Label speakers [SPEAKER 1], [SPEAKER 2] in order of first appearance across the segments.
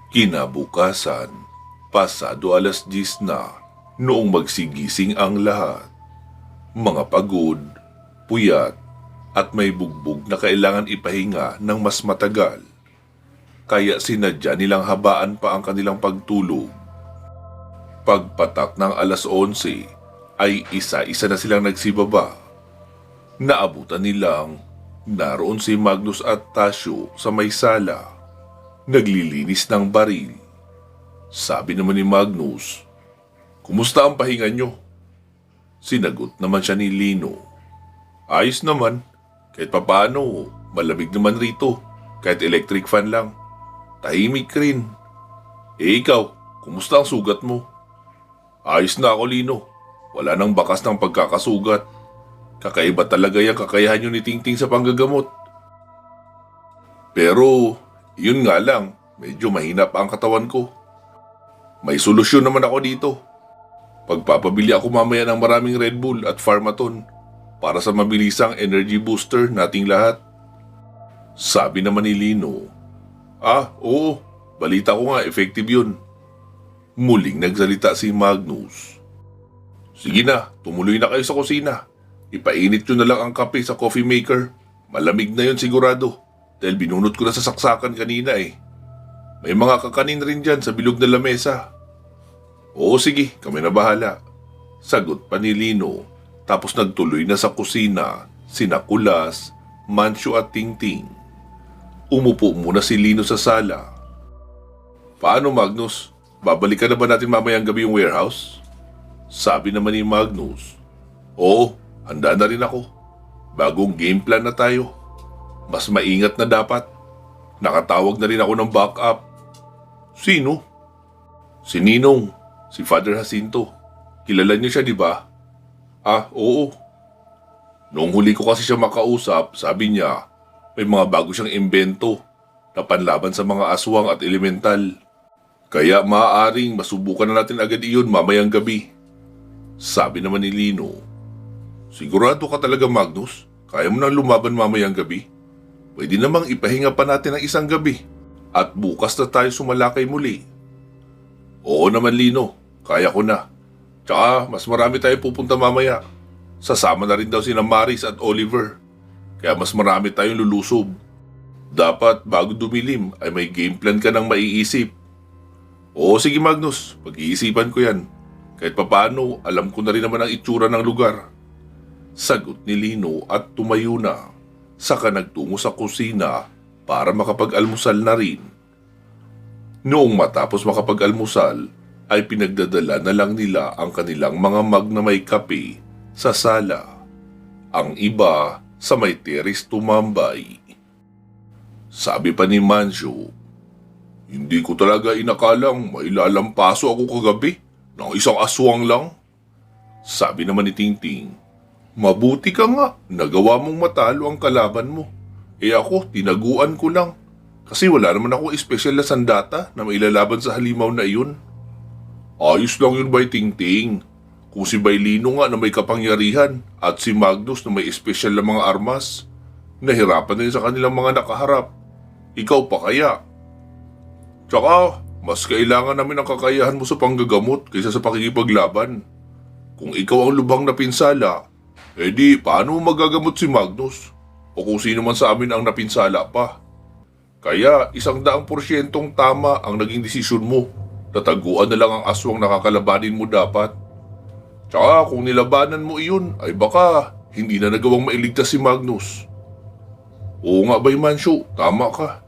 [SPEAKER 1] Kinabukasan, pasado 10:00 na noong magsigising ang lahat. Mga pagod, puyat at may bugbog na kailangan ipahinga ng mas matagal. Kaya sinadya nilang habaan pa ang kanilang pagtulog. Pagpatak ng 11:00 ay isa-isa na silang nagsibaba. Naabutan nilang naroon si Magnus at Tasyo sa may sala, naglilinis ng baril. Sabi naman ni Magnus, "Kumusta ang pahinga nyo?" Sinagot naman siya ni Lino, "Ayos naman, kahit papaano, malamig naman rito, kahit electric fan lang. Tahimik rin. Eh ikaw, kumusta ang sugat mo?" "Ayos na ako, Lino. Wala nang bakas ng pagkakasugat. Kakaiba talaga yung kakayahan nyo ni Tingting sa panggagamot. Pero, yun nga lang, medyo mahina pa ang katawan ko. May solusyon naman ako dito. Pagpapabili ako mamaya ng maraming Red Bull at Pharmaton para sa mabilisang energy booster nating lahat." Sabi naman ni Lino, "Ah, oo, balita ko nga effective yun." Muling nagsalita si Magnus, "Sige na, tumuloy na kayo sa kusina. Ipainit nyo na lang ang kape sa coffee maker. Malamig na yun sigurado dahil binunot ko na sa saksakan kanina eh. May mga kakanin rin dyan sa bilog na lamesa." "Oo sige, kami na bahala." Sagot pa ni Lino, tapos nagtuloy na sa kusina sina Kulas, Mancho at Tingting. Umupo muna si Lino sa sala. "Paano Magnus? Babalikan na ba natin mamayang gabi yung warehouse?" Sabi naman ni Magnus, "Oo, handa na rin ako. Bagong game plan na tayo. Mas maingat na dapat. Nakatawag na rin ako ng backup." "Sino?" "Si Ninong, si Father Jacinto. Kilala niyo siya, di ba?" "Ah, oo. Noong huli ko kasi siya makausap, sabi niya may mga bago siyang imbento na panlaban sa mga aswang at elemental. Kaya maaaring masubukan na natin agad iyon mamayang gabi." Sabi naman ni Lino, "Sigurado ka talaga Magnus? Kaya mo nang lumaban mamayang gabi? Pwede namang ipahinga pa natin ng isang gabi at bukas na tayo sumalakay muli." "Oo naman Lino, kaya ko na. Tsaka mas marami tayo pupunta mamaya. Sasama na rin daw sina Maris at Oliver. Kaya mas marami tayong lulusob. Dapat bago dumilim ay may game plan ka nang maiisip." "Oo sige Magnus, pag-iisipan ko yan. Kahit papaano, alam ko na rin naman ang itsura ng lugar." Sagot ni Lino at tumayo na. Saka nagtungo sa kusina para makapag-almusal na rin. Noong matapos makapag-almusal, ay pinagdadala na lang nila ang kanilang mga mug na may kape sa sala. Ang iba sa may terrace tumambay. Sabi pa ni Mancho, "Hindi ko talaga inakalang may lalampaso ako kagabi ng isang aswang lang." Sabi naman ni Tingting, "Mabuti ka nga, nagawa mong matalo ang kalaban mo. Eh ako, tinaguan ko lang. Kasi wala naman ako espesyal na sandata na mailalaban sa halimaw na iyon." "Ayos lang yun Bay Tingting. Kung si Baylino nga na may kapangyarihan at si Magnus na may espesyal na mga armas, nahirapan din sa kanilang mga nakaharap. Ikaw pa kaya? Tsaka, mas kailangan namin ang kakayahan mo sa panggagamot kaysa sa pakikipaglaban. Kung ikaw ang lubhang na pinsala, edi paano mo magagamot si Magnus? O kung sino man sa amin ang napinsala pa? Kaya 100% tama ang naging desisyon mo. Tataguan na lang ang aswang nakakalabanin mo dapat. Tsaka kung nilabanan mo iyon, ay baka hindi na nagawang mailigtas si Magnus." "Oo nga Bay Mancho, tama ka.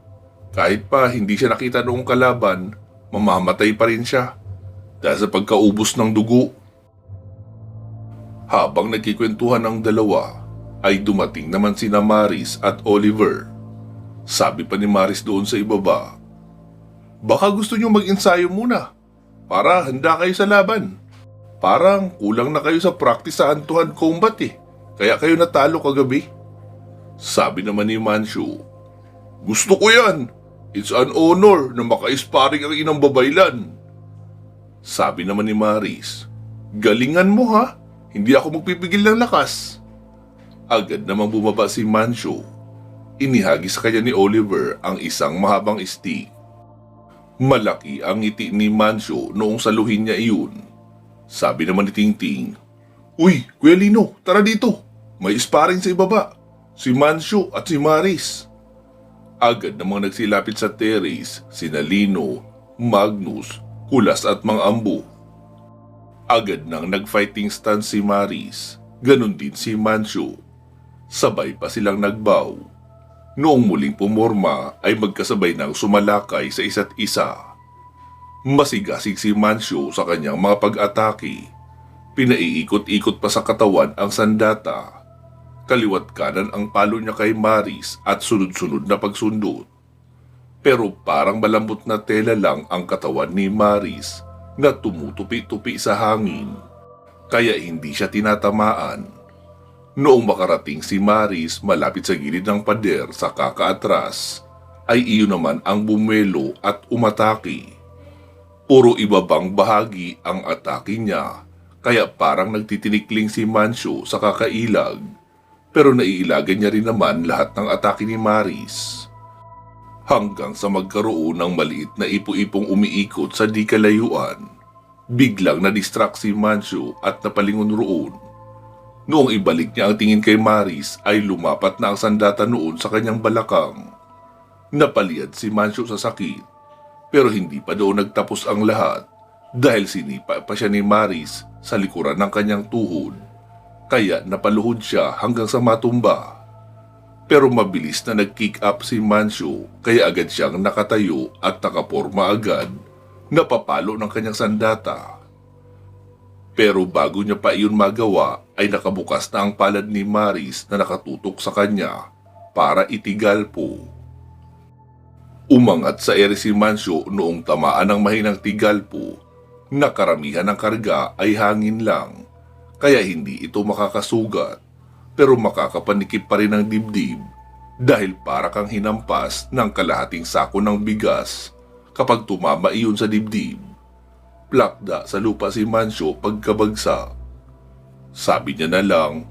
[SPEAKER 1] Kahit pa hindi siya nakita noong kalaban, mamamatay pa rin siya dahil sa pagkaubos ng dugo." Habang nagkikwentuhan ang dalawa, ay dumating naman sina Maris at Oliver. Sabi pa ni Maris doon sa ibaba, "Baka gusto niyo mag-ensayo muna para handa kayo sa laban. Parang kulang na kayo sa practice sa hand-to-hand combat eh, kaya kayo natalo kagabi." Sabi naman ni Mancho, "Gusto ko yan. It's an honor na maka-sparring ang inang babaylan." Sabi naman ni Maris, "Galingan mo ha, hindi ako magpipigil ng lakas." Agad namang bumaba si Mancho. Inihagi sa kanya ni Oliver ang isang mahabang stick. Malaki ang ngiti ni Mancio noong saluhin niya iyon. Sabi naman ni Tingting, "Uy, Kuya Lino, tara dito. May sparring sa ibaba. Si Mancio at si Maris." Agad namang nagsilapit sa terrace sina Lino, Magnus, Kulas at Mang Ambo. Agad nang nag-fighting stance si Maris, ganun din si Mancio. Sabay pa silang nagbaw. Noong muling pumorma ay magkasabay ng sumalakay sa isa't isa. Masigasig si Mancio sa kanyang mga pag-atake. Pinaiikot-ikot pa sa katawan ang sandata. Kaliwat kanan ang palo niya kay Maris at sunod-sunod na pagsundot. Pero parang malambot na tela lang ang katawan ni Maris na tumutupi-tupi sa hangin. Kaya hindi siya tinatamaan. Noong makarating si Maris malapit sa gilid ng pader sa kakaatras, ay iyon naman ang bumelo at umatake. Puro ibabang bahagi ang atake niya, kaya parang nagtitinikling si Mancio sa kakailag, pero naiilagan niya rin naman lahat ng atake ni Maris. Hanggang sa magkaroon ng maliit na ipo-ipong umiikot sa di kalayuan, biglang na-distract si Mancio at napalingon roon. Noong ibalik niya ang tingin kay Maris ay lumapat na ang sandata noon sa kanyang balakang. Napaliad si Mancio sa sakit, pero hindi pa doon nagtapos ang lahat dahil sinipa pa siya ni Maris sa likuran ng kanyang tuhod. Kaya napaluhod siya hanggang sa matumba. Pero mabilis na nag-kick up si Mancio kaya agad siyang nakatayo at nakaporma agad, napapalo ng kanyang sandata. Pero bago niya pa iyon magawa ay nakabukas na ang palad ni Maris na nakatutok sa kanya para itigal po. Umangat sa ere si Mancio noong tamaan ng mahinang tigal po na karamihan ng karga ay hangin lang, kaya hindi ito makakasugat pero makakapanikip pa rin ang dibdib dahil para kang hinampas ng kalahating sako ng bigas kapag tumama iyon sa dibdib. Plakda sa lupa si Mancio pagkabagsak. Sabi niya na lang,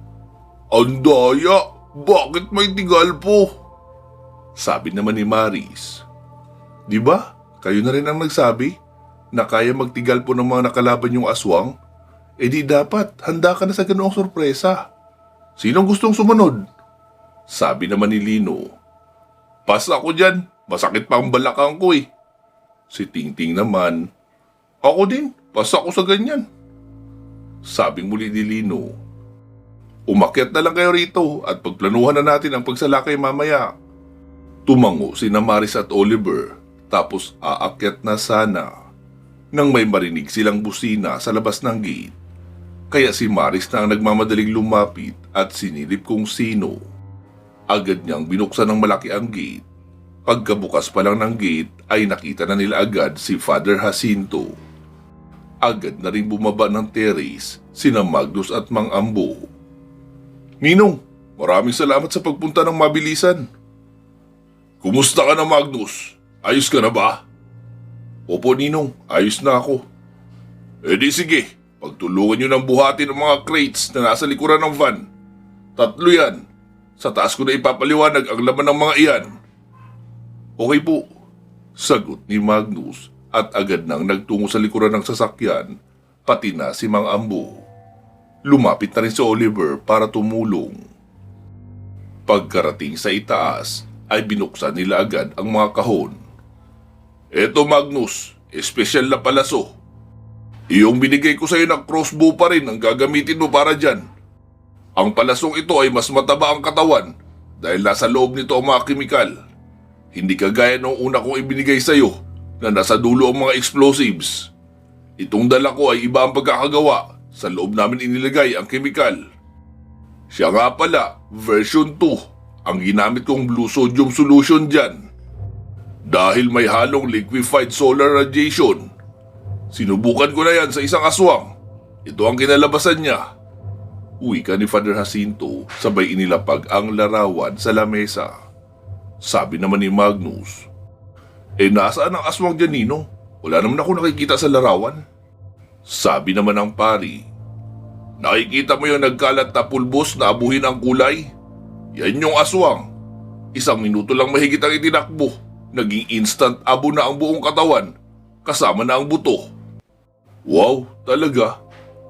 [SPEAKER 1] "Ang daya, bakit may tigal po?" Sabi naman ni Maris, "Di ba, kayo na rin ang nagsabi na kaya magtigal po ng mga nakalaban yung aswang? E di dapat, handa ka na sa ganoong sorpresa. Sinong gustong sumunod?" Sabi naman ni Lino, "Pas ako dyan, masakit pa ang balakang ko eh." Si Tingting naman, "Ako din, pas ako sa ganyan." Sabing muli ni Lino, "Umakyat na lang kayo rito at pagplanuhan na natin ang pagsalakay mamaya." Tumango sina Maris at Oliver, tapos aakyat na sana. Nang may marinig silang busina sa labas ng gate, kaya si Maris na ang nagmamadaling lumapit at sinilip kung sino. Agad niyang binuksan ng malaki ang gate. Pagkabukas pa lang ng gate ay nakita na nila agad si Father Jacinto. Agad na rin bumaba ng terrace sina Magnus at Mang Ambo. "Ninong, maraming salamat sa pagpunta ng mabilisan." "Kumusta ka na, Magnus? Ayos ka na ba?" "Opo, Ninong, ayos na ako." "E di sige, pagtulungan nyo ng buhatin ang mga crates na nasa likuran ng van. 3 yan. Sa taas ko na ipapaliwanag ang laman ng mga iyan." "Okay po," sagot ni Magnus at agad nang nagtungo sa likuran ng sasakyan, pati na si Mang Ambo. Lumapit na rin si Oliver para tumulong. Pagkarating sa itaas ay binuksan nila agad ang mga kahon. "Eto Magnus, espesyal na palaso. Iyong binigay ko sa iyo ng crossbow pa rin ang gagamitin mo para dyan. Ang palasong ito ay mas mataba ang katawan dahil nasa loob nito ang mga kemikal. Hindi kagaya ng una kong ibinigay sa iyo na nasa dulo ang mga explosives. Itong dala ko ay iba ang pagkakagawa. Sa loob namin inilagay ang kemikal. Siya nga pala, version 2, ang ginamit kong blue sodium solution dyan. Dahil may halong liquefied solar radiation. Sinubukan ko na yan sa isang aswang. Ito ang kinalabasan niya." Wika ni Father Jacinto, sabay inilapag ang larawan sa lamesa. Sabi naman ni Magnus, "Nasaan ang aswang dyan, Ninong? Wala naman ako nakikita sa larawan." Sabi naman ng pari, "Nakikita mo yung nagkalat na pulbos na abuhin ang kulay? Yan yung aswang. 1 minuto lang mahigit ang itinakbo. Naging instant abo na ang buong katawan kasama na ang buto. Wow, talaga?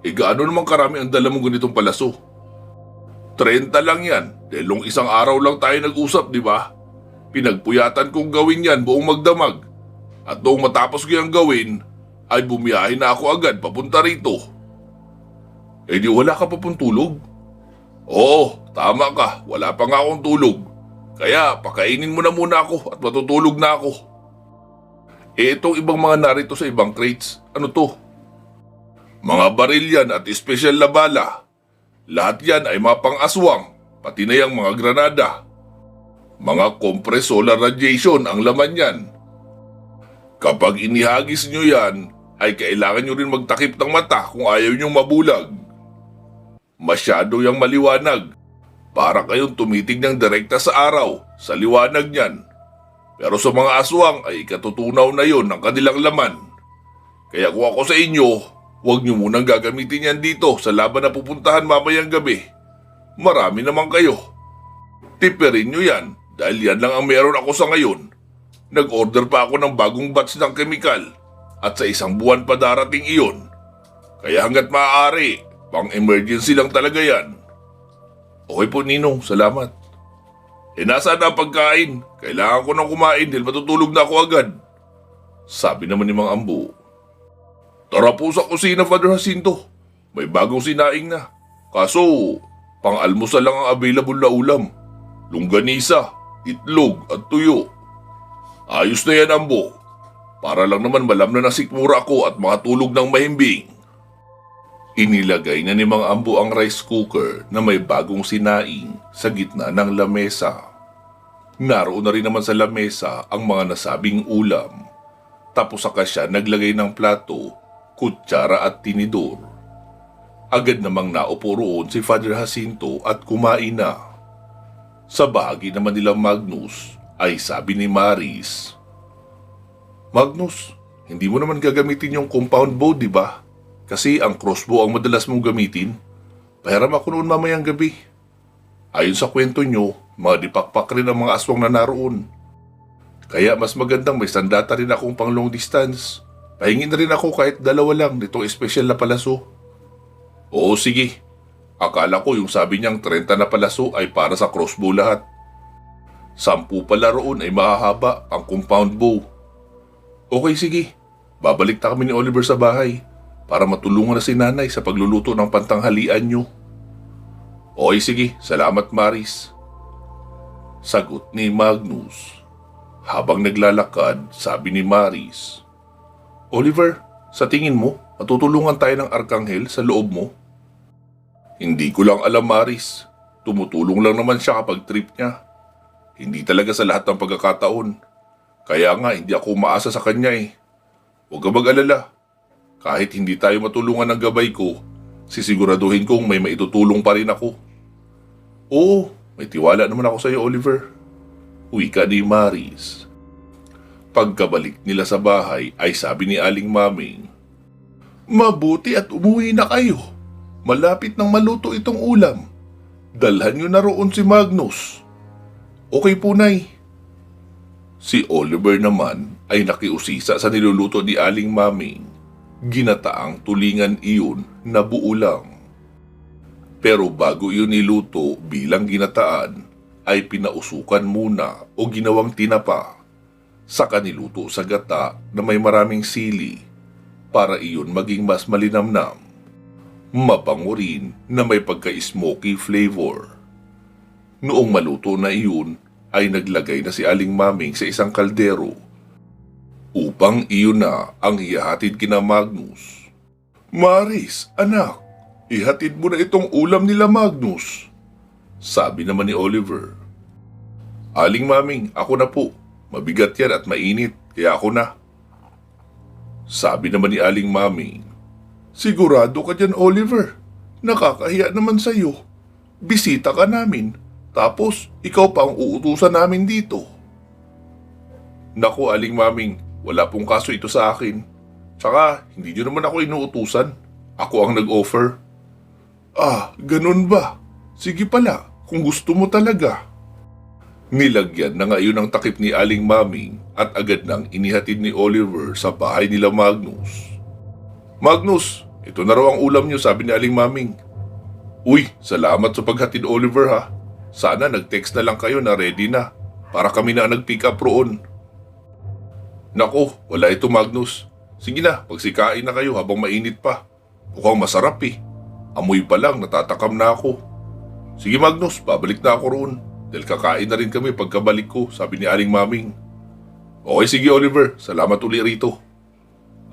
[SPEAKER 1] Gaano naman karami ang dala mong ganitong palaso? 30 lang yan, dahil nung isang araw lang tayo nag-usap, di ba? Pinagpuyatan kong gawin yan buong magdamag. At noong matapos ko yung gawin, ay bumiyahe na ako agad papunta rito. Di wala ka pa pong tulog? Oo, tama ka, wala pa nga akong tulog. Kaya pakainin mo na muna ako at matutulog na ako. Itong ibang mga narito sa ibang crates, ano to? Mga baril yan at espesyal na bala. Lahat yan ay mga pang-aswang, pati na yung mga granada. Mga compressed solar radiation ang laman yan. Kapag inihagis nyo yan, ay kailangan nyo rin magtakip ng mata kung ayaw nyong mabulag. Masyado yung maliwanag. Para kayong tumitig ng direkta sa araw, sa liwanag niyan. Pero sa mga aswang ay ikatutunaw na yon ng kanilang laman. Kaya kung ako sa inyo, huwag nyo munang gagamitin yan dito sa laban na pupuntahan mamayang gabi. Marami naman kayo. Tiperin nyo yan dahil yan lang ang meron ako sa ngayon. Nag-order pa ako ng bagong batch ng kemikal at sa isang buwan pa darating iyon. Kaya hanggat maaari, pang-emergency lang talaga yan. Okay po, Ninong. Salamat. Nasaan na ang pagkain? Kailangan ko nang kumain dahil matutulog na ako agad. Sabi naman ni Mang Ambo. Tara po sa kusina, Father Jacinto. May bagong sinaing na. Kaso, pang-almusal lang ang available na ulam. Longganisa, itlog at tuyo. Ayos na yan, Ambo. Para lang naman malam na nasikmura ako at makatulog ng mahimbing. Inilagay na ni Mang Ambo ang rice cooker na may bagong sinaing sa gitna ng lamesa. Naroon na rin naman sa lamesa ang mga nasabing ulam. Tapos saka siya naglagay ng plato, kutsara at tinidor. Agad namang naupo roon si Father Jacinto at kumain na. Sa bahagi naman nila Magnus ay sabi ni Maris, Magnus, hindi mo naman gagamitin yung compound bow, di ba? Kasi ang crossbow ang madalas mong gamitin. Pahiram ako noon mamayang gabi. Ayon sa kwento nyo, mga dipakpak rin ang mga aswang na naroon. Kaya mas magandang may sandata rin akong pang long distance. Pahingin na rin ako kahit 2 lang nitong espesyal na palaso. Oo, sige. Akala ko yung sabi niyang 30 na palaso ay para sa crossbow lahat. 10 pala roon ay mahahaba ang compound bow. Okay, sige. Babalik na kami ni Oliver sa bahay para matulungan na si nanay sa pagluluto ng pantanghalian nyo. Okay, sige. Salamat, Maris. Sagot ni Magnus. Habang naglalakad, sabi ni Maris, Oliver, sa tingin mo, matutulungan tayo ng Arkanghel sa loob mo? Hindi ko lang alam, Maris. Tumutulong lang naman siya kapag trip niya. Hindi talaga sa lahat ng pagkakataon. Kaya nga, hindi ako umaasa sa kanya eh. Huwag ka mag-alala. Kahit hindi tayo matulungan ng gabay ko, sisiguraduhin kong may maitutulong pa rin ako. Oo, may tiwala naman ako sa iyo, Oliver. Wika ni Maris. Pagkabalik nila sa bahay ay sabi ni Aling Maming, Mabuti at umuwi na kayo. Malapit nang maluto itong ulam. Dalhan niyo na roon si Magnus. Okay po, Nay. Si Oliver naman ay nakiusisa sa niluluto ni Aling Maming. Ginataang tulingan iyon na buo lang. Pero bago iyon niluto bilang ginataan, ay pinausukan muna o ginawang tinapa. Saka niluto sa gata na may maraming sili para iyon maging mas malinamnam. Mabango rin na may pagka-smoky flavor. Noong maluto na iyon, ay naglagay na si Aling Maming sa isang kaldero upang iyon na ang ihahatid kina Magnus. Maris, anak, ihatid mo na itong ulam nila Magnus. Sabi naman ni Oliver. Aling Maming, ako na po. Mabigat yan at mainit, kaya ako na. Sabi naman ni Aling Maming. Sigurado ka dyan, Oliver. Nakakahiya naman sa'yo. Bisita ka namin, tapos ikaw pa ang uutusan namin dito. Naku, Aling Maming, wala pong kaso ito sa akin. Tsaka, hindi nyo naman ako inuutusan. Ako ang nag-offer. Ah, ganun ba? Sige pala, kung gusto mo talaga. Nilagyan na ngayon ng takip ni Aling Maming at agad nang inihatid ni Oliver sa bahay nila Magnus. Magnus, ito na raw ang ulam niyo, sabi ni Aling Maming. Uy, salamat sa paghatid Oliver ha. Sana nag-text na lang kayo na ready na para kami na nag-pick up roon. Nako, wala ito Magnus. Sige na, pagsikain na kayo habang mainit pa. Mukhang masarap eh. Amoy pa lang, natatakam na ako. Sige Magnus, babalik na ako roon. Dahil kakain na rin kami pagkabalik ko, sabi ni Aling Maming. Okay sige Oliver, salamat uli rito.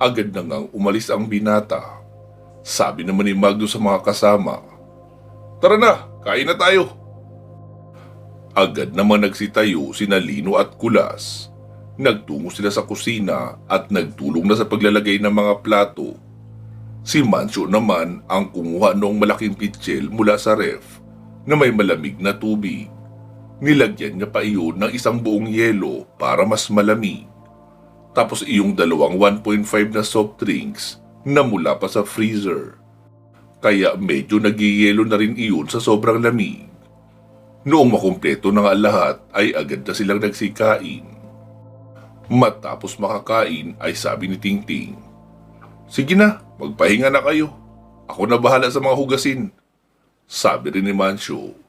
[SPEAKER 1] Agad na ngang umalis ang binata. Sabi naman ni Magnus sa mga kasama, tara na, kain na tayo. Agad naman nagsitayo sina Lino at Kulas. Nagtungo sila sa kusina at nagtulong na sa paglalagay ng mga plato. Si Mancio naman ang kumuha noong malaking pitsil mula sa ref na may malamig na tubig. Nilagyan niya pa iyon ng isang buong yelo para mas malamig. Tapos iyong dalawang 1.5 na soft drinks na mula pa sa freezer. Kaya medyo nagyayelo na rin iyon sa sobrang lamig. Noong makumpleto na nga lahat ay agad na silang nagsikain. Matapos makakain ay sabi ni Tingting, sige na, magpahinga na kayo. Ako na bahala sa mga hugasin. Sabi rin ni Mancio,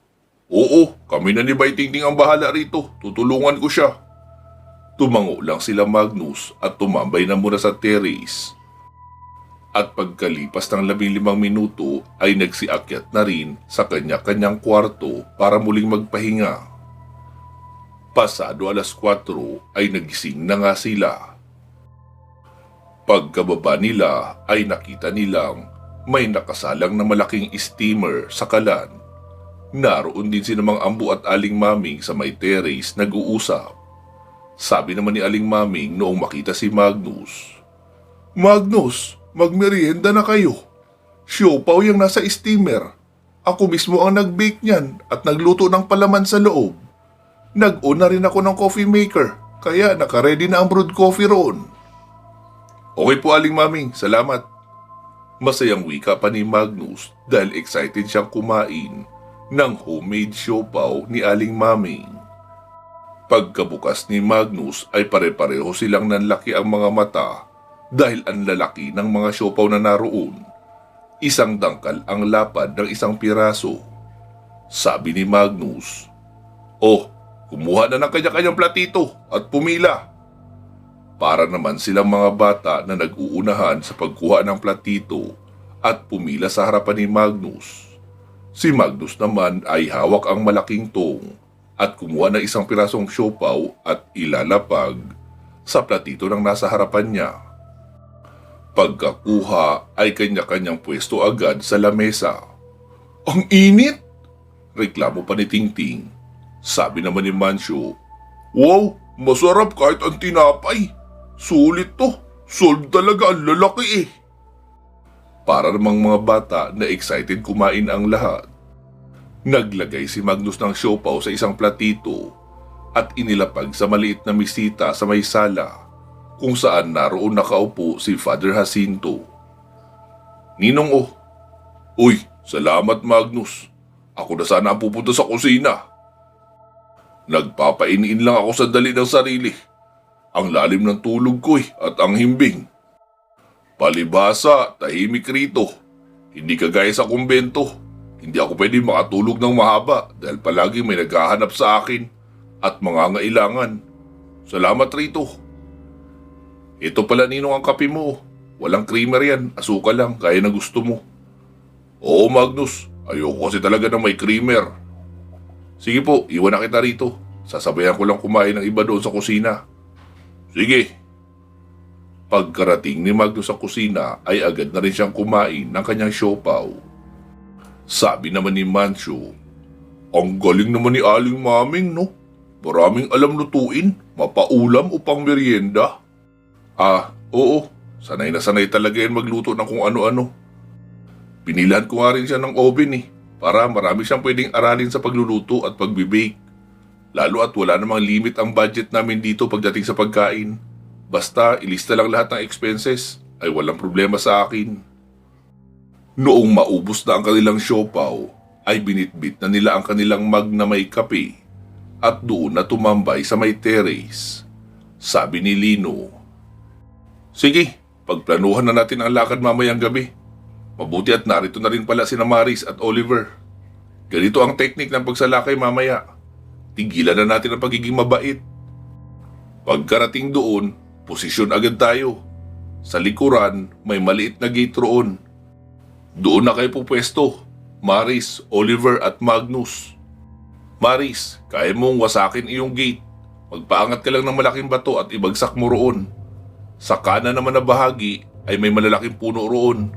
[SPEAKER 1] oo, kami na ni Bay Tingting ang bahala rito. Tutulungan ko siya. Tumango lang sila Magnus at tumambay na muna sa terrace. At pagkalipas ng 15 minuto ay nagsiakyat na rin sa kanya-kanyang kwarto para muling magpahinga. Pasado alas 4 ay nagising na nga sila. Pagkababa nila ay nakita nilang may nakasalang na malaking steamer sa kalan. Naroon din si Mang Ambo at Aling Maming sa may terrace nag-uusap. Sabi naman ni Aling Maming noong makita si Magnus, Magnus, magmerienda na kayo. Siopaw yung nasa steamer. Ako mismo ang nag-bake niyan at nagluto ng palaman sa loob. Nag-on na rin ako ng coffee maker, kaya naka-ready na ang brewed coffee roon. Okay po Aling Maming, salamat. Masayang wika pa ni Magnus dahil excited siyang kumain ng homemade siopaw ni Aling Maming. Pagkabukas ni Magnus ay pare-pareho silang nanlaki ang mga mata dahil ang lalaki ng mga siopaw na naroon. Isang dangkal ang lapad ng isang piraso. Sabi ni Magnus, oh, kumuha na ng kanya-kanyang platito at pumila. Para naman silang mga bata na nag-uunahan sa pagkuha ng platito at pumila sa harapan ni Magnus. Si Magnus naman ay hawak ang malaking tong at kumuha ng isang pirasong siopaw at ilalapag sa platito ng nasa harapan niya. Pagkakuha ay kanya-kanyang pwesto agad sa lamesa. Ang init! Reklamo pa ni Tingting. Sabi naman ni Mancio, wow, masarap kahit ang tinapay. Sulit to. Sold talaga ang lalaki eh. Para namang mga bata na excited kumain ang lahat. Naglagay si Magnus ng siopaw sa isang platito at inilapag sa maliit na misita sa may sala kung saan naroon nakaupo si Father Jacinto. Ninong oh. Uy, salamat Magnus. Ako na sana ang pupunta sa kusina. Nagpapainiin lang ako sa dali ng sarili. Ang lalim ng tulog ko at ang himbing. Palibhasa, tahimik rito. Hindi kagaya sa kumbento. Hindi ako pwede makatulog ng mahaba dahil palagi may naghahanap sa akin at mangangailangan. Salamat rito. Ito pala Ninong ang kape mo. Walang creamer yan, asukal lang, kaya na gusto mo. Oo Magnus, ayoko kasi talaga na may creamer. Sige po, iwan na kita rito. Sasabayan ko lang kumain ng iba doon sa kusina. Sige. Pagkarating ni Magnus sa kusina ay agad na rin siyang kumain ng kanyang siopaw. Sabi naman ni Mancio, ang galing naman ni Aling Maming no? Maraming alam lutuin, mapaulam o pang merienda. Ah, oo. Sanay na sanay talaga yan magluto ng kung ano-ano. Pinilahan ko nga rin siya ng oven para marami siyang pwedeng aralin sa pagluluto at pagbibake. Lalo at wala namang limit ang budget namin dito pagdating sa pagkain. Basta ilista lang lahat ng expenses ay walang problema sa akin. Noong maubos na ang kanilang siopaw, ay binitbit na nila ang kanilang mug na may kape at doon na tumambay sa may terrace. Sabi ni Lino, "Sige, pagplanuhan na natin ang lakad mamayang gabi. Mabuti at narito na rin pala sina Maris at Oliver. Ganito ang teknik ng pagsalakay mamaya. Tigilan na natin ang pagiging mabait. Pagkarating doon, posisyon agad tayo. Sa likuran, may maliit na gate roon. Doon na kayo pupwesto, Maris, Oliver at Magnus. Maris, kaya mong wasakin iyong gate. Magpaangat ka lang ng malaking bato at ibagsak mo roon. Sa kanan naman na bahagi ay may malalaking puno roon.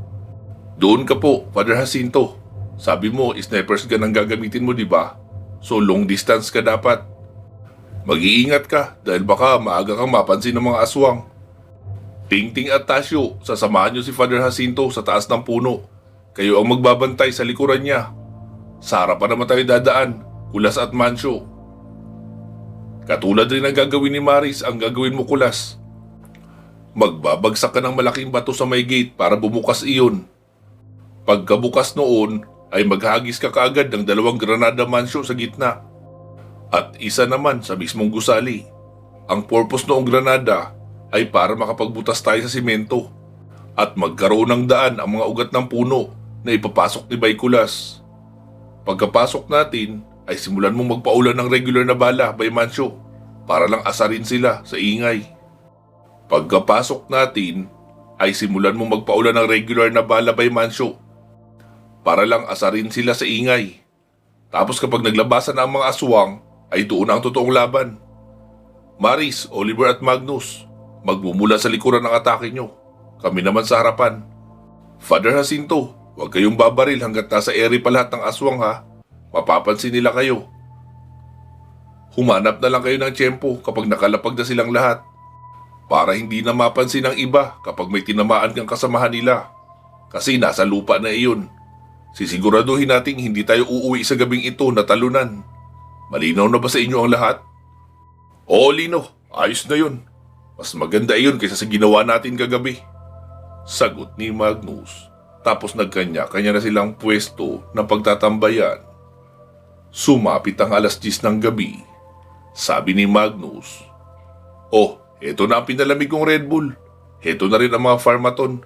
[SPEAKER 1] Doon ka po, Father Jacinto. Sabi mo, sniper's gun ang gagamitin mo, di ba? So long distance ka dapat. Mag-iingat ka dahil baka maaga kang mapansin ng mga aswang. Tingting at Tasyo, sasamahan niyo si Father Jacinto sa taas ng puno. Kayo ang magbabantay sa likuran niya. Sa harapan naman tayo dadaan, Kulas at Mancio. Katulad rin ang gagawin ni Maris ang gagawin mo, Kulas. Magbabagsak ka ng malaking bato sa may gate para bumukas iyon. Pagkabukas noon ay maghagis ka kaagad ng 2 granada Mancio sa gitna. At isa naman sa mismong gusali. Ang purpose noong granada ay para makapagbutas tayo sa simento at magkaroon ng daan ang mga ugat ng puno na ipapasok ni Bay Kulas. Pagkapasok natin ay simulan mong magpaulan ng regular na bala, Bay Mancio, para lang asarin sila sa ingay. Pagkapasok natin ay simulan mong magpaulan ng regular na bala, Bay Mancio, para lang asarin sila sa ingay. Tapos kapag naglabasan na ang mga aswang, ay doon na ang totoong laban. Maris, Oliver at Magnus, magmumula sa likuran ng atake nyo. Kami naman sa harapan. Father Jacinto, huwag kayong babaril hanggat nasa ere pa lahat ng aswang ha. Mapapansin nila kayo. Humanap na lang kayo ng tiyempo kapag nakalapag na silang lahat. Para hindi na mapansin ng iba kapag may tinamaan kang kasamahan nila. Kasi nasa lupa na iyon. Sisiguraduhin nating hindi tayo uuwi sa gabing ito na talunan. Malinaw na ba sa inyo ang lahat? Oo, Lino. Ayos na yun. Mas maganda iyon kaysa sa ginawa natin kagabi. Sagot ni Magnus. Tapos nagkanya-kanya na silang pwesto ng pagtatambayan. Sumapit ang 10:00 ng gabi. Sabi ni Magnus, "Oh, eto na ang pinalamig kong Red Bull. Eto na rin ang mga Farmaton.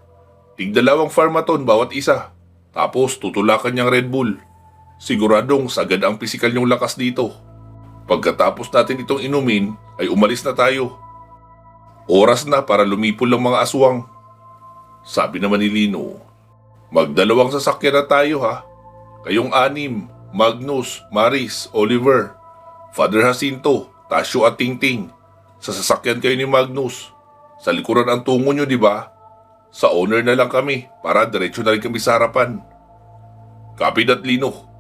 [SPEAKER 1] Tig-2 Farmaton bawat isa. Tapos tutulakan niyang Red Bull. Siguradong sagad ang pisikal niyong lakas dito. Pagkatapos natin itong inumin, ay umalis na tayo. Oras na para lumipol ang mga aswang." Sabi naman ni Lino, "Magdalawang sasakyan na tayo ha. Kayong 6, Magnus, Maris, Oliver, Father Jacinto, Tasyo at Tingting. Sa sasakyan kayo ni Magnus. Sa likuran ang tungo nyo, di ba? Sa owner na lang kami para diretso na rin kami sa harapan." "Copy that, Lino."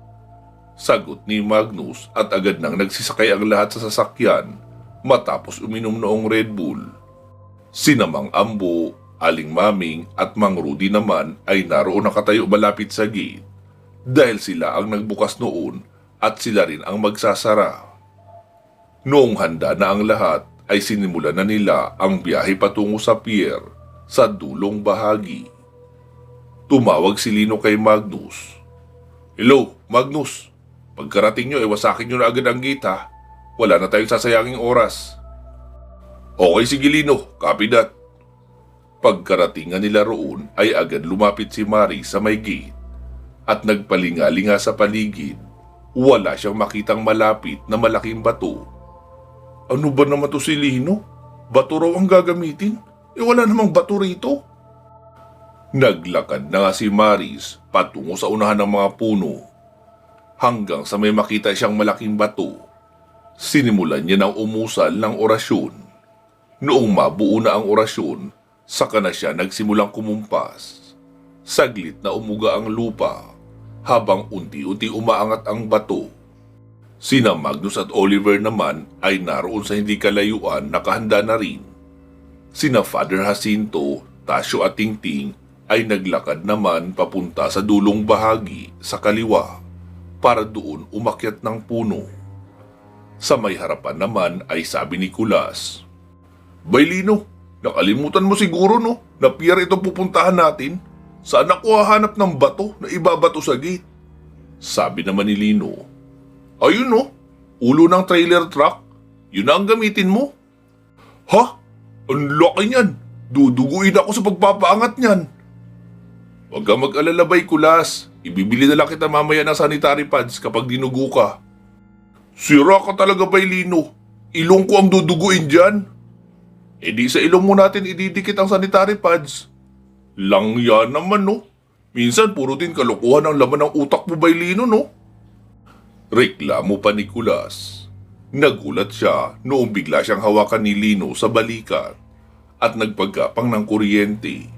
[SPEAKER 1] Sagot ni Magnus at agad nang nagsisakay ang lahat sa sasakyan matapos uminom noong Red Bull. Sina Mang Ambo, Aling Maming at Mang Rudy naman ay naroon nakatayo malapit sa gate dahil sila ang nagbukas noon at sila rin ang magsasara. Noong handa na ang lahat ay sinimulan na nila ang biyahe patungo sa pier sa dulong bahagi. Tumawag si Lino kay Magnus. "Hello, Magnus. Pagkarating nyo, iwasakin nyo na agad ang gate ha. Wala na tayong sasayanging oras." "Okay, sige Lino. Copy that." Pagkaratingan nila roon ay agad lumapit si Mari sa may gate at nagpalingalinga sa paligid. Wala siyang makitang malapit na malaking bato. "Ano ba naman to si Lino? Bato raw ang gagamitin? Wala namang bato rito." Naglakad na nga si Maris patungo sa unahan ng mga puno. Hanggang sa may makita siyang malaking bato, sinimulan niya ng umusal ng orasyon. Noong mabuo na ang orasyon, saka na siya nagsimulang kumumpas. Saglit na umuga ang lupa, habang unti-unti umaangat ang bato. Sina Magnus at Oliver naman ay naroon sa hindi kalayuan, nakahanda na rin. Sina Father Jacinto, Tasyo at Tingting ay naglakad naman papunta sa dulong bahagi sa kaliwa para doon umakyat ng puno. Sa may harapan naman ay sabi ni Kulas, "Bay Lino, nakalimutan mo siguro no, na pier ito pupuntahan natin. Saan ako hahanap ng bato na ibabato sa gate?" Sabi naman ni Lino, "Ayun no, Ulo ng trailer truck? Yun na ang gamitin mo? Ha? Ang laki niyan. Duduguin ako sa pagpapaangat niyan. Huwag kang mag-alala, Bay Kulas. Ibibili na lang kita mamaya ng sanitary pads kapag dinugo ka. Sira ka talaga, Bay Lino. Ilong ko ang duduguin dyan. E di sa ilong mo natin ididikit ang sanitary pads. Langya naman, no? Minsan puro din kalokohan ang laman ng utak mo, Bay Lino, no? Reklamo pa ni Kulas. Nagulat siya noong bigla siyang hawakan ni Lino sa balikat at nagpagkapang ng kuryente.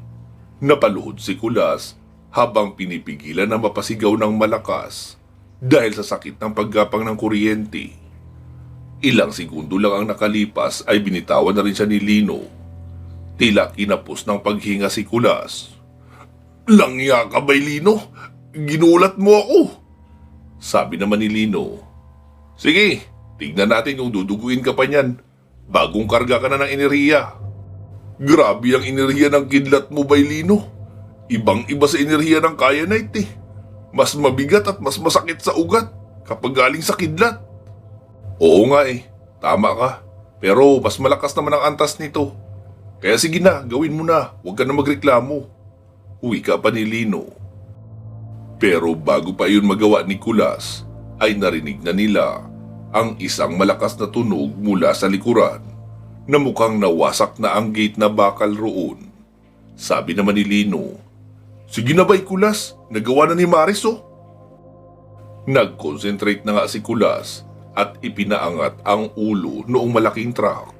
[SPEAKER 1] Napaluhod si Kulas habang pinipigilan na mapasigaw ng malakas dahil sa sakit ng paggapang ng kuryente. Ilang segundo lang ang nakalipas ay binitawan na rin siya ni Lino. Tila kinapos ng paghinga si Kulas. Langya ka, Bay Lino? Ginulat mo ako. Sabi naman ni Lino. Sige, tignan natin kung duduguin ka pa niyan. Bagong karga ka na ng enerhiya. Grabe ang enerhiya ng kidlat mo, Bay Lino. Ibang-iba sa enerhiya ng kyanite eh. Mas mabigat at mas masakit sa ugat kapag galing sa kidlat. Oo nga eh, tama ka. Pero mas malakas naman ang antas nito. Kaya sige na, gawin mo na. Huwag ka na magreklamo. Uwi ka pa ni Lino. Pero bago pa iyon magawa ni Kulas, ay narinig na nila ang isang malakas na tunog mula sa likuran na mukhang nawasak na ang gate na bakal roon. Sabi naman ni Lino, sige na, Bay Kulas, nagawa na ni Maris oh. Nag-concentrate na nga si Kulas at ipinaangat ang ulo noong malaking truck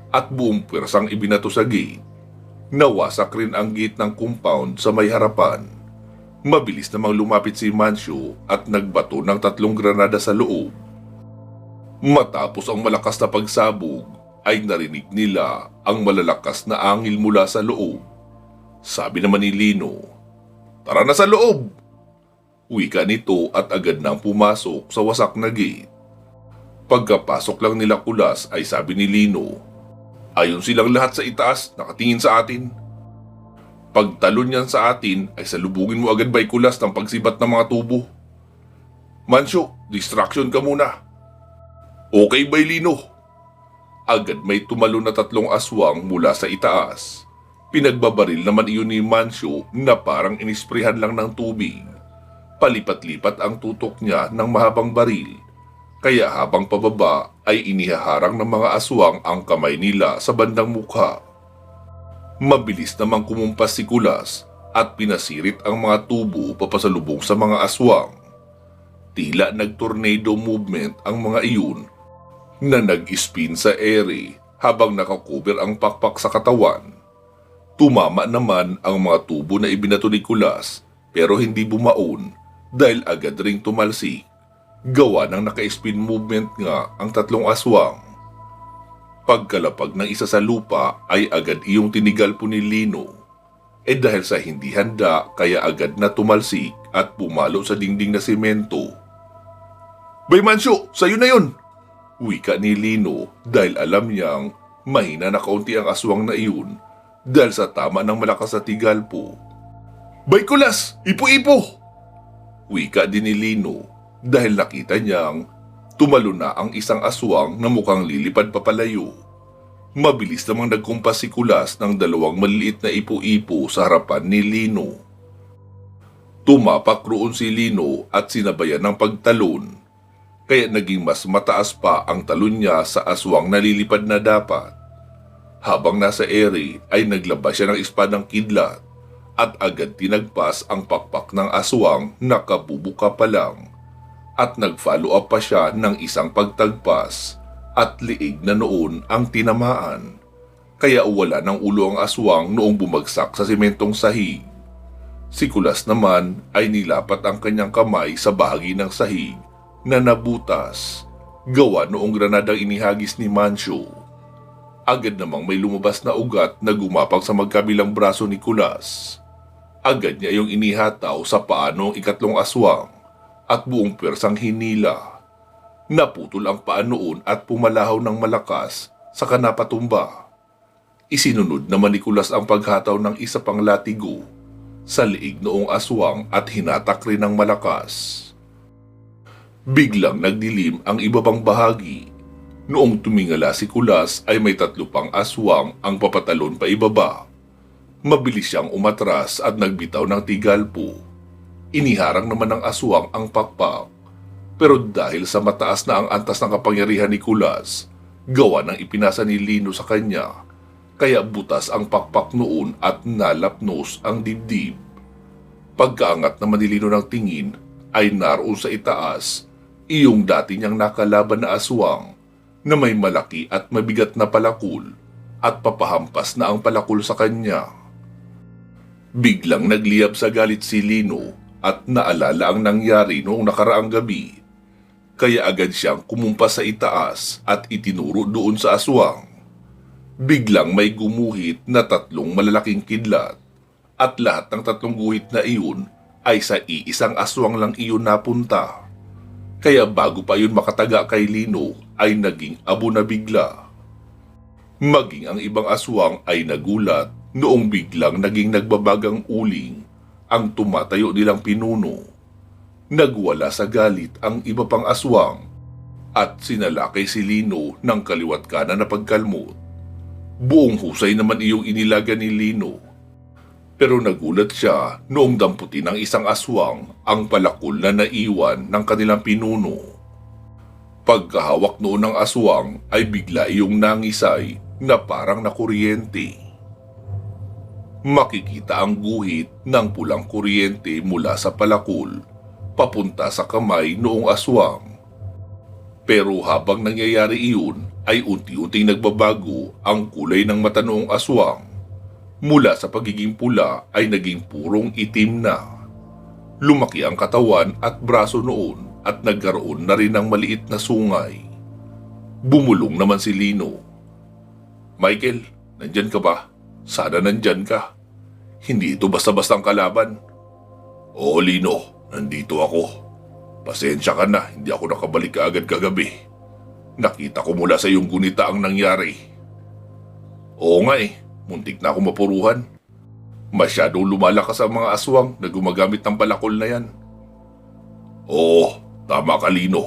[SPEAKER 1] at buong pwersang ibinato sa gate. Nawasak rin ang gate ng compound sa may harapan. Mabilis namang lumapit si Mancio at nagbato ng 3 granada sa loob. Matapos ang malakas na pagsabog, ay narinig nila ang malalakas na angil mula sa loob. Sabi naman ni Lino, tara na sa loob! Wika nito at agad nang pumasok sa wasak na gate. Pagkapasok lang nila Kulas ay sabi ni Lino, ayon silang lahat sa itaas, nakatingin sa atin. Pagtalon niyan sa atin ay salubungin mo agad, Bay Kulas, ng pagsibat ng mga tubo. Mancio, distraction ka muna. Okay, Bay Lino. Agad may tumalon na 3 aswang mula sa itaas. Pinagbabaril naman iyon ni Mancio na parang inisprehan lang ng tubig. Palipat-lipat ang tutok niya ng mahabang baril. Kaya habang pababa ay inihaharang ng mga aswang ang kamay nila sa bandang mukha. Mabilis namang kumumpas si Kulas at pinasirit ang mga tubo papasalubong sa mga aswang. Tila nag-tornado movement ang mga iyon na nag-spin sa ere habang nakakover ang pakpak sa katawan. Tumama naman ang mga tubo na ibinato ni Kulas pero hindi bumaon dahil agad ring tumalsik. Gawa ng naka-spin movement nga ang 3 aswang. Pagkalapag ng isa sa lupa ay agad iyong tinigal po ni Lino. Dahil sa hindi handa kaya agad na tumalsik at pumalo sa dingding na semento. Bay Mancio, sa'yo na yun! Wika ni Lino dahil alam niyang mahina na kaunti ang aswang na iyon dahil sa tama ng malakas na tigal po. Bay Kulas, ipo-ipo! Wika din ni Lino dahil nakita niyang tumalo na ang isang aswang na mukhang lilipad papalayo. Mabilis namang nagkumpas si Kulas ng 2 maliliit na ipo-ipo sa harapan ni Lino. Tumapak roon si Lino at sinabayan ng pagtalon, kaya naging mas mataas pa ang talon niya sa aswang na lilipad na dapat. Habang nasa ere ay naglabas siya ng espadang kidlat at agad tinagpas ang pakpak ng aswang na kabubuka pa lang. At nag-follow up pa siya ng isang pagtagpas at liig na noon ang tinamaan. Kaya wala ng ulo ang aswang noong bumagsak sa sementong sahig. Si Kulas naman ay nilapat ang kanyang kamay sa bahagi ng sahig na nabutas, gawa noong granadang inihagis ni Mancio. Agad namang may lumabas na ugat na gumapang sa magkabilang braso ni Kulas. Agad niya yung inihataw sa paa ng 3 aswang at buong pwersang hinila. Naputol ang paa noon at pumalahaw ng malakas sa kanapatumba. Isinunod naman ni Kulas ang paghataw ng isa pang latigo sa liig noong aswang at hinatak rin ng malakas. Biglang nagdilim ang iba pang bahagi. Noong tumingala si Kulas ay may 3 pang aswang ang papatalon pa ibaba. Mabilis siyang umatras at nagbitaw ng tigalpo. Iniharang naman ng aswang ang pakpak. Pero dahil sa mataas na ang antas ng kapangyarihan ni Kulas, gawa ng ipinasa ni Lino sa kanya, kaya butas ang pakpak noon at nalapnos ang dibdib. Pagkaangat naman ni Lino ng tingin ay naroon sa itaas iyong dati niyang nakalaban na aswang na may malaki at mabigat na palakul at papahampas na ang palakul sa kanya. Biglang nagliyab sa galit si Lino at naalala ang nangyari noong nakaraang gabi. Kaya agad siyang kumumpas sa itaas at itinuro doon sa aswang. Biglang may gumuhit na 3 malalaking kidlat at lahat ng 3 guhit na iyon ay sa iisang aswang lang iyon napunta. Kaya bago pa yun makataga kay Lino ay naging abo na bigla. Maging ang ibang aswang ay nagulat noong biglang naging nagbabagang uling ang tumatayo nilang pinuno. Nagwala sa galit ang iba pang aswang at sinalakay si Lino ng kaliwat kanan na pagkalmot. Buong husay naman iyong inilaga ni Lino. Pero nagulat siya noong damputin ng isang aswang ang palakul na naiwan ng kanilang pinuno. Pagkahawak noon ng aswang ay bigla iyong nangisay na parang nakuryente. Makikita ang guhit ng pulang kuryente mula sa palakul papunta sa kamay noong aswang. Pero habang nangyayari iyon ay unti-unting nagbabago ang kulay ng mata noong aswang. Mula sa pagiging pula ay naging purong itim na. Lumaki ang katawan at braso noon at nagkaroon na rin ng maliit na sungay. Bumulong naman si Lino. "Michael, nandyan ka ba? Sana nandyan ka. Hindi ito basta-bastang kalaban." "Oo, Lino, nandito ako. Pasensya ka na, hindi ako nakabalik kaagad kagabi. Nakita ko mula sa iyong gunita ang nangyari." "Oo nga muntik na ako mapuruhan. Masyadong lumalakas ang mga aswang na gumagamit ng palakol na yan." "Oo, tama ka Lino.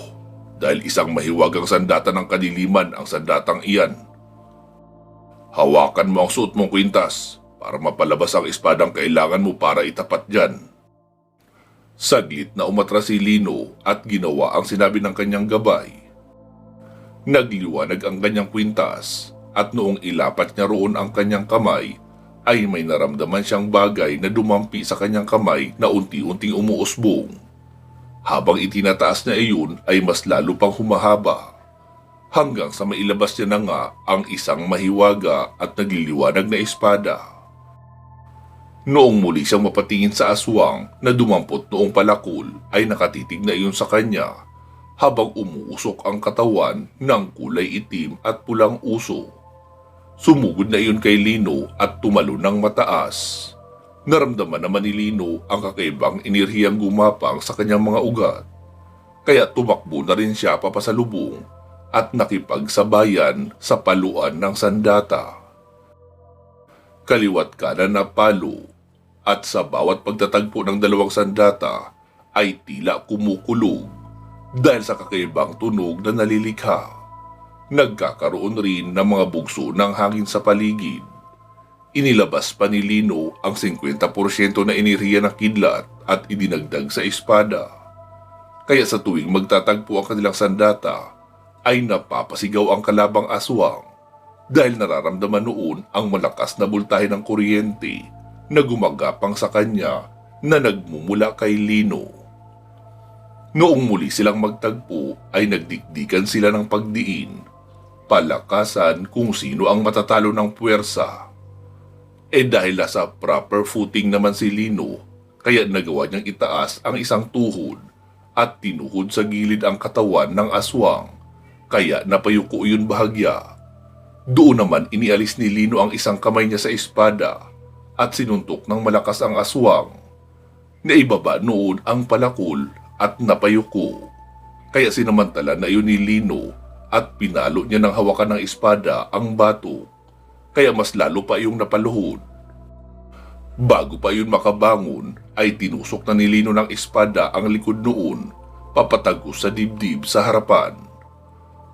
[SPEAKER 1] Dahil isang mahiwagang sandata ng kadiliman ang sandatang iyan. Hawakan mo ang suot mong kwintas para mapalabas ang espadang kailangan mo para itapat dyan." Saglit na umatras si Lino at ginawa ang sinabi ng kanyang gabay. Nagliwanag ang kanyang kwintas at noong ilapat niya roon ang kanyang kamay ay may naramdaman siyang bagay na dumampi sa kanyang kamay na unti-unting umuusbong. Habang itinataas niya iyon ay mas lalo pang humahaba. Hanggang sa mailabas niya na nga ang isang mahiwaga at nagliliwanag na espada. Noong muli siyang mapatingin sa aswang na dumampot noong palakul ay nakatitig na iyon sa kanya habang umuusok ang katawan ng kulay itim at pulang uso. Sumugod na iyon kay Lino at tumalo ng mataas. Naramdaman naman ni Lino ang kakaibang enerhiyang gumapang sa kanyang mga ugat. Kaya tumakbo na rin siya papasalubong at nakipagsabayan sa paluan ng sandata. Kaliwat kanan na palo at sa bawat pagtatagpo ng 2 sandata ay tila kumukulog dahil sa kakaibang tunog na nalilikha. Nagkakaroon rin ng mga bugso ng hangin sa paligid. Inilabas pa ni Lino ang 50% na enerhiya ng kidlat at idinagdag sa espada. Kaya sa tuwing magtatagpo ang kanilang sandata, ay napapasigaw ang kalabang aswang dahil nararamdaman noon ang malakas na bultahe ng kuryente na gumagapang sa kanya na nagmumula kay Lino. Noong muli silang magtagpo ay nagdikdikan sila ng pagdiin, palakasan kung sino ang matatalo ng puwersa. Dahil nasa proper footing naman si Lino, kaya nagawa niyang itaas ang isang tuhod at tinuhod sa gilid ang katawan ng aswang, kaya napayuko iyon bahagya. Doon naman inialis ni Lino ang isang kamay niya sa espada at sinuntok ng malakas ang aswang. Naibaba noon ang palakol at napayuko, kaya sinamantala na iyon ni Lino at pinalo niya ng hawakan ng espada ang bato, kaya mas lalo pa iyong napaluhod. Bago pa yun makabangon ay tinusok na ni Lino ng espada ang likod noon papatago sa dibdib sa harapan.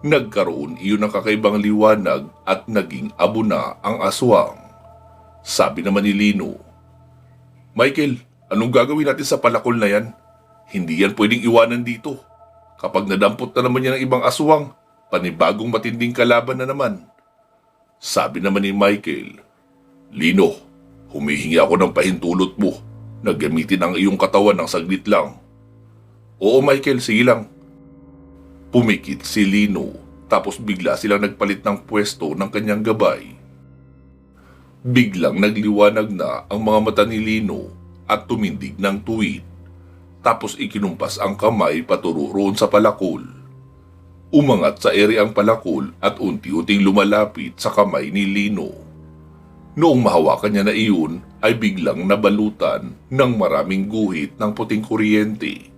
[SPEAKER 1] Nagkaroon iyon ng kakaibang liwanag at naging abo na ang aswang. Sabi naman ni Lino, Michael, anong gagawin natin sa palakol na yan? Hindi yan pwedeng iwanan dito. Kapag nadampot na naman yan ng ibang aswang, panibagong matinding kalaban na naman. Sabi naman ni Michael, Lino, humihingi ako ng pahintulot mo na gamitin ang iyong katawan ng saglit lang. Oo Michael, sige lang. Pumikit si Lino tapos bigla silang nagpalit ng pwesto ng kanyang gabay. Biglang nagliwanag na ang mga mata ni Lino at tumindig ng tuwid. Tapos ikinumpas ang kamay paturo roon sa palakol. Umangat sa ere ang palakol at unti-unting lumalapit sa kamay ni Lino. Noong mahawakan niya na iyon ay biglang nabalutan ng maraming guhit ng puting kuryente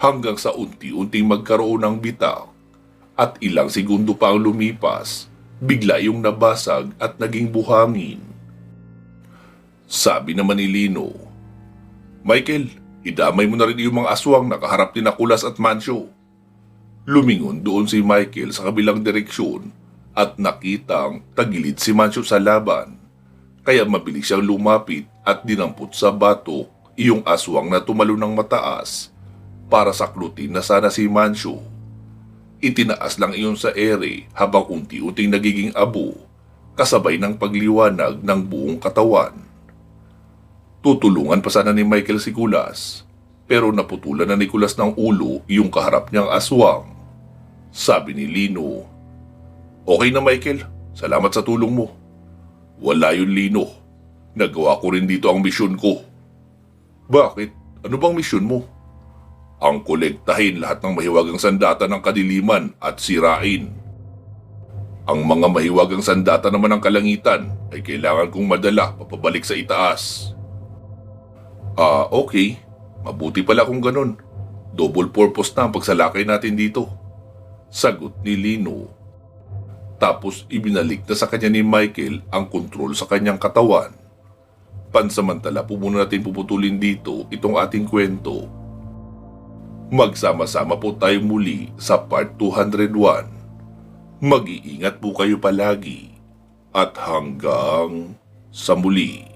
[SPEAKER 1] hanggang sa unti-unting magkaroon ng bitak at ilang segundo pa ang lumipas, bigla yung nabasag at naging buhangin. Sabi naman ni Lino, Michael, idamay mo na rin yung mga aswang nakaharap ni Nakulas at Mancio. Lumingon doon si Michael sa kabilang direksyon at nakitang tagilid si Mancio sa laban. Kaya mabilis siyang lumapit at dinampot sa batok iyong aswang na tumalo ng mataas para saklutin na sana si Mancio. Itinaas lang iyon sa ere habang unti-unting nagiging abo kasabay ng pagliwanag ng buong katawan. Tutulungan pa sana ni Michael si Kulas, pero naputulan na ni Kulas ng ulo yung kaharap niyang aswang. Sabi ni Lino, Okay na Michael, salamat sa tulong mo. Wala yun Lino, nagawa ko rin dito ang misyon ko. Bakit? Ano bang misyon mo? Ang kolektahin lahat ng mahiwagang sandata ng kadiliman at sirain. Ang mga mahiwagang sandata naman ng kalangitan ay kailangan kong madala papabalik sa itaas. Okay. Mabuti pala kung ganun. Double purpose na ang pagsalakay natin dito. Sagot ni Lino. Tapos ibinalik na sa kanya ni Michael ang kontrol sa kanyang katawan. Pansamantala po muna natin puputulin dito itong ating kwento. Magsama-sama po tayo muli sa part 201. Mag-iingat po kayo palagi. At hanggang sa muli.